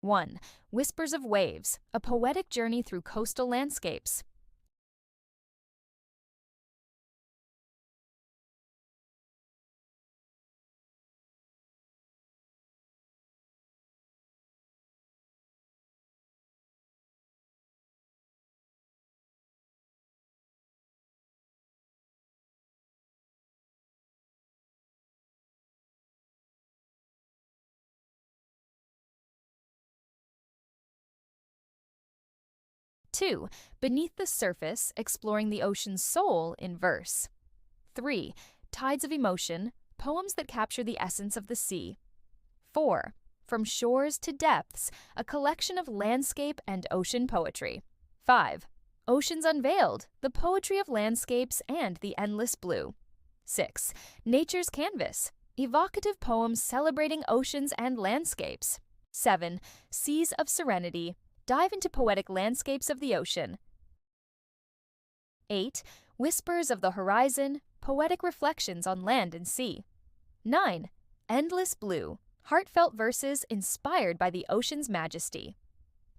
1. Whispers of Waves, a poetic journey through coastal landscapes. 2. Beneath the Surface, exploring the ocean's soul in verse. 3. Tides of Emotion, poems that capture the essence of the sea. 4. From Shores to Depths, a collection of landscape and ocean poetry. 5. Oceans Unveiled, the poetry of landscapes and the endless blue. 6. Nature's Canvas, evocative poems celebrating oceans and landscapes. 7. Seas of Serenity, dive into poetic landscapes of the ocean. 8. Whispers of the Horizon, poetic reflections on land and sea. 9. Endless Blue, heartfelt verses inspired by the ocean's majesty.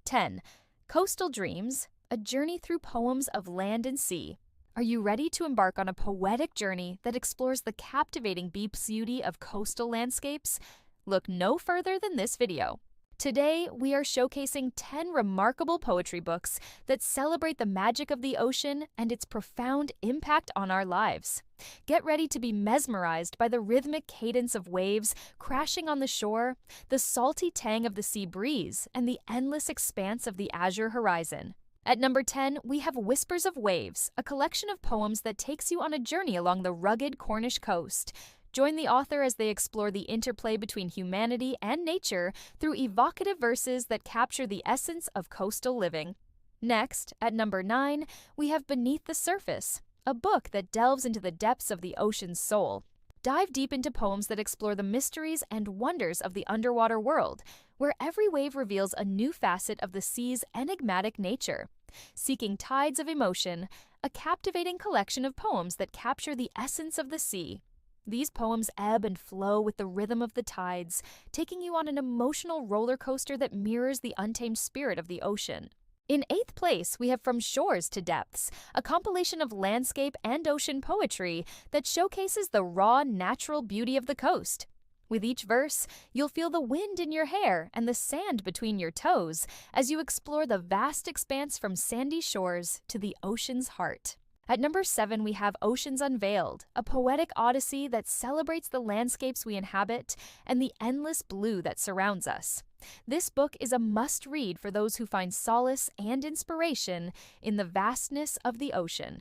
10. Coastal Dreams, a journey through poems of land and sea. Are you ready to embark on a poetic journey that explores the captivating beauty of coastal landscapes? Look no further than this video. Today, we are showcasing 10 remarkable poetry books that celebrate the magic of the ocean and its profound impact on our lives. Get ready to be mesmerized by the rhythmic cadence of waves crashing on the shore, the salty tang of the sea breeze, and the endless expanse of the azure horizon. At number 10, we have Whispers of Waves, a collection of poems that takes you on a journey along the rugged Cornish coast. Join the author as they explore the interplay between humanity and nature through evocative verses that capture the essence of coastal living. Next, at number 9, we have Beneath the Surface, a book that delves into the depths of the ocean's soul. Dive deep into poems that explore the mysteries and wonders of the underwater world, where every wave reveals a new facet of the sea's enigmatic nature. Seeking Tides of Emotion, a captivating collection of poems that capture the essence of the sea. These poems ebb and flow with the rhythm of the tides, taking you on an emotional roller coaster that mirrors the untamed spirit of the ocean. In 8th place, we have From Shores to Depths, a compilation of landscape and ocean poetry that showcases the raw, natural beauty of the coast. With each verse, you'll feel the wind in your hair and the sand between your toes as you explore the vast expanse from sandy shores to the ocean's heart. At number 7, we have Oceans Unveiled, a poetic odyssey that celebrates the landscapes we inhabit and the endless blue that surrounds us. This book is a must-read for those who find solace and inspiration in the vastness of the ocean.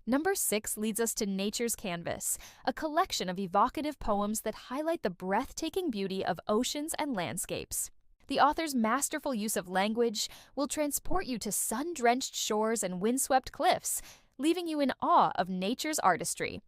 Number 6 leads us to Nature's Canvas, a collection of evocative poems that highlight the breathtaking beauty of oceans and landscapes. The author's masterful use of language will transport you to sun-drenched shores and windswept cliffs, leaving you in awe of nature's artistry.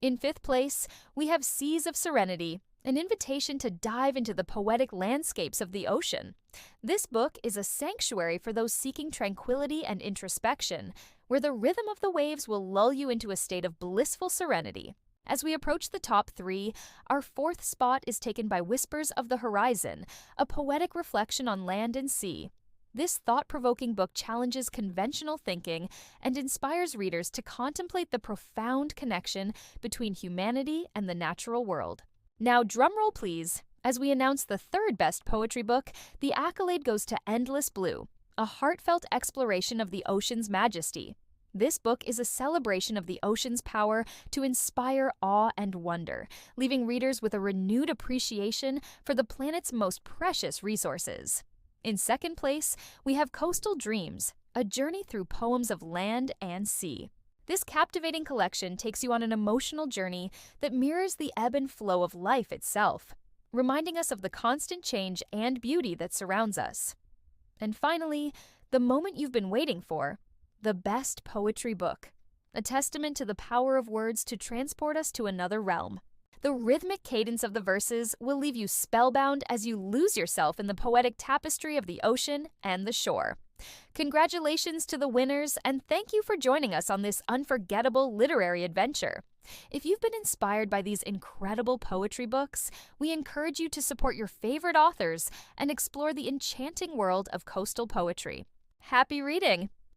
In 5th place, we have Seas of Serenity, an invitation to dive into the poetic landscapes of the ocean. This book is a sanctuary for those seeking tranquility and introspection, where the rhythm of the waves will lull you into a state of blissful serenity. As we approach the top 3, our 4th spot is taken by Whispers of the Horizon, a poetic reflection on land and sea. This thought-provoking book challenges conventional thinking and inspires readers to contemplate the profound connection between humanity and the natural world. Now, drumroll please. As we announce the 3rd best poetry book, the accolade goes to Endless Blue, a heartfelt exploration of the ocean's majesty. This book is a celebration of the ocean's power to inspire awe and wonder, leaving readers with a renewed appreciation for the planet's most precious resources. In 2nd place, we have Coastal Dreams, a journey through poems of land and sea. This captivating collection takes you on an emotional journey that mirrors the ebb and flow of life itself, reminding us of the constant change and beauty that surrounds us. And finally, the moment you've been waiting for, the best poetry book, a testament to the power of words to transport us to another realm. The rhythmic cadence of the verses will leave you spellbound as you lose yourself in the poetic tapestry of the ocean and the shore. Congratulations to the winners, and thank you for joining us on this unforgettable literary adventure. If you've been inspired by these incredible poetry books, we encourage you to support your favorite authors and explore the enchanting world of coastal poetry. Happy reading!